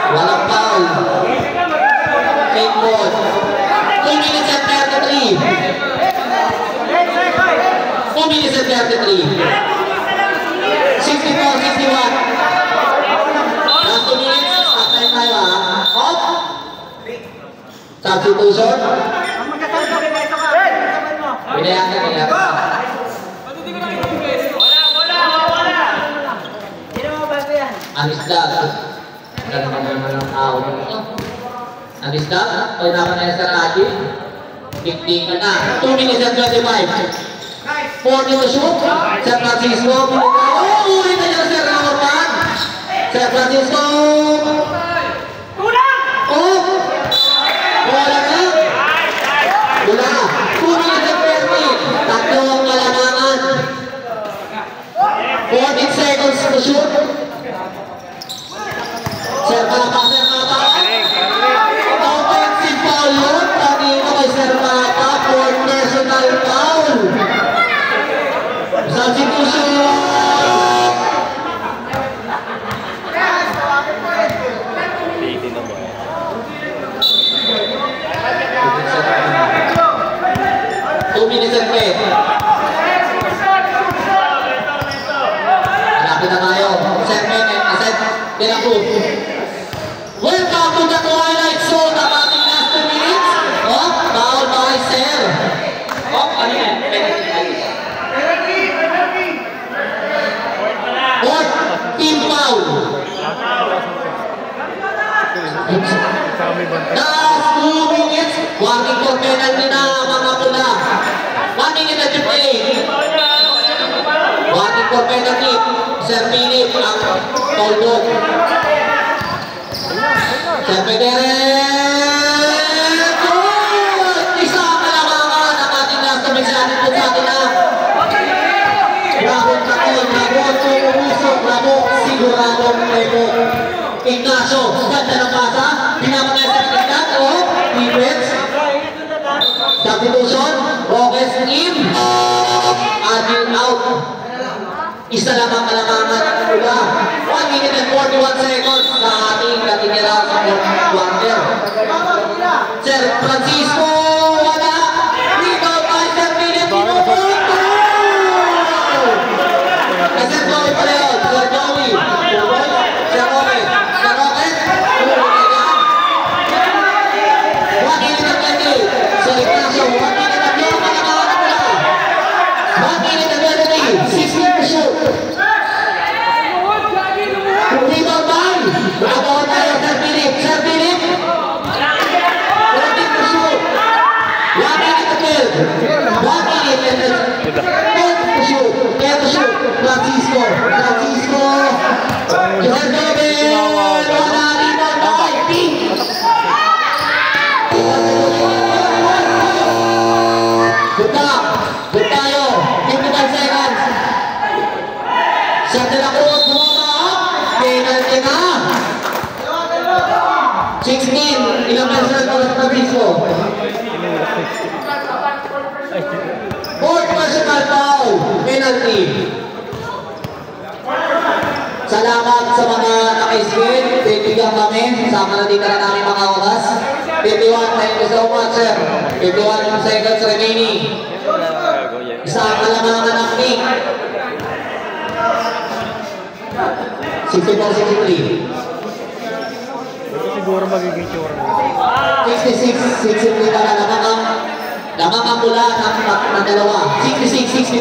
Walang foul. Take ball. 2 minutes and 33. 2 minutes and 33. 64-61. Last 2 minutes. Stop time tayo ha. Off. Substitution. Pinayakan nila. Anisdad. Ganda naman ng tao nito. Anisdad. O naman na sa Raji. 15 ka na. 2 minutes and 25. 40 to shoot. Sir Francisco. Oh! Uli na niya Sir Norman. Sir Francisco. Oh! Wala na. Wala. 2 minutes and Substitution! Two minutes and play. Malapit na tayo. Set de la Cruz. Welcome to the Twilight Zone ng ating last 2 minutes. Oh, foul by Sir. Oh, ano yan? Fourth team foul. Last 2 minutes. Warning for penalty na mga pula. 1 minute at 58. Warning for penalty. Sir Philip ang toldog. Sir Federer. Good! Isa kalamangan ang ating last na mensahin po sa atin na. Bravo Takon, bravo Tumuso, bravo Siguradong Lebo. Ignacio, ganda ng pasa. Pinamagay sa kanilang. Oh, defense. Substitution. Roques in. Adil out. Isa lang ang kalamangan ng pula. 1 minute and 41 seconds sa ating katinira sa quarter. Sir Francisco, wala. Rebound by Sir Philip. Sir Joey pa rin. Sir Joey. Sir Roque. Sir Roque. 1 minute and 20. Sir Ignacio. 1 minute and 20. Kalamangan ng pula. 1 minute and 20. 16 to shoot. Rebound by. Rebound tayo Sir Philip. Sir Philip. 14 to shoot. 1 minute to 12. 1 minute and 10 to shoot. 10 to shoot. Francisco. Francisco. Sir Nobel. Wala rebound by. Team. Good up. Good tayo. 55 seconds. Sir De La Cruz. Penalty na. 16. Ilang personal para sa Francisco? Fourth personal foul. Penalty. Salamat sa mga naka-screen. Bibigyan kami. Sama na dito na namin mga oras. 51. Thank you so much, sir. 51 seconds remaining. Isa ang kalamangan ng Nick. 64-63. Siguro magiging sure. 66-63 ka na lamang ang pula ng dalawa. 66-64.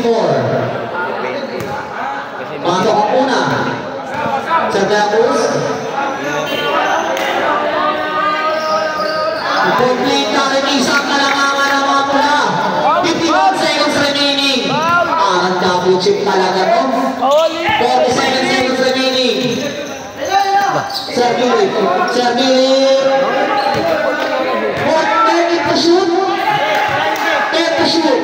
Pasok ang una. Sir De La Cruz. Complete na rin isang kalamangan ng mga pula. 51 seconds remaining. Parang double chip talaga to. 47 seconds remaining. Sir Philip. Sir Philip. 10 to shoot. 10 to shoot.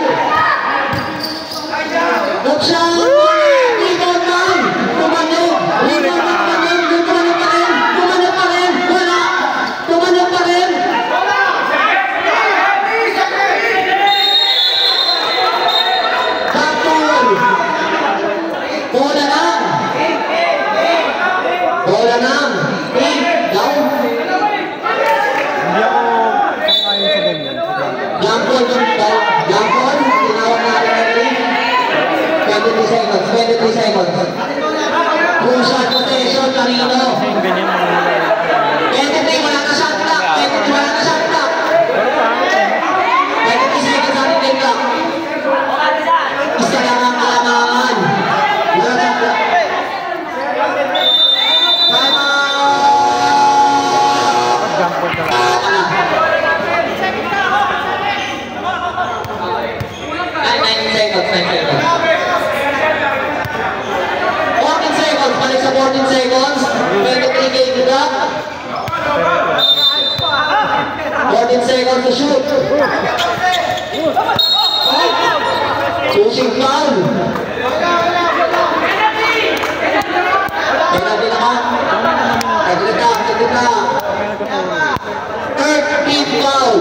Good shot. Rebound down. Tumano. Rebound down pa rin. Tumano pa rin. Tumano pa rin. Wala. Tumano pa rin. Backdoor. Bola lang. Bola lang. Down. Hindi ako sangayon sa ganyan. Jampol. Jampol. Tinawag natin ng ring. 23 seconds. 23 seconds. Crucial possession. Carino. Kasi yung ganyan mga nila. 23. Wala na shot clock. 23. Wala na shot clock. 23 seconds ang ring clock. Isa lang ang kalamangan. Wala shot clock. Time out! Jampol ka lang. 9 seconds. 14 seconds. Balik sa 14 seconds. 23 game clock. 14 seconds to shoot. Shooting foul. Penalty naman. Naglita. 13 foul.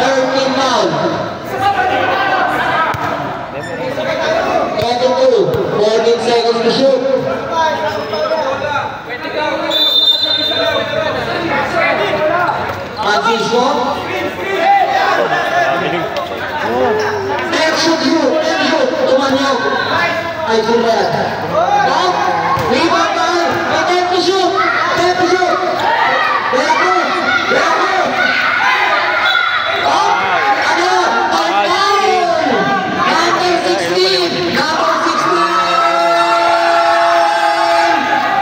13 foul. Ay, Super. Oh, rebound ball. May time to shoot. Time to shoot. Bravo. Bravo. Oh, ano? Foul. Number 16. Number 16.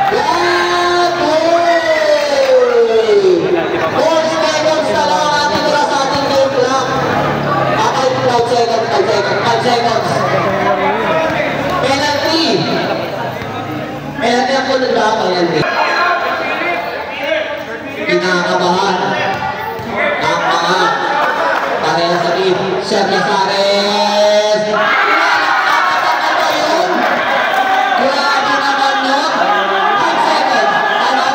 Bravo. 4 seconds na lang ang natitira sa ating game clock. 5 seconds, 5 seconds, 5 seconds. Penalty. Penalty ako nagdaan, penalty. Kinakabahan. Nakabahan. Pareha sa team. Sergio Sares. Grabe naman nun. 5 seconds. Ano?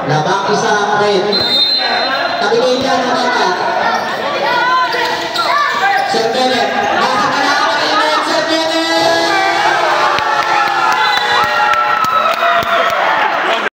Labang isa ang red. Nabigay dyan naman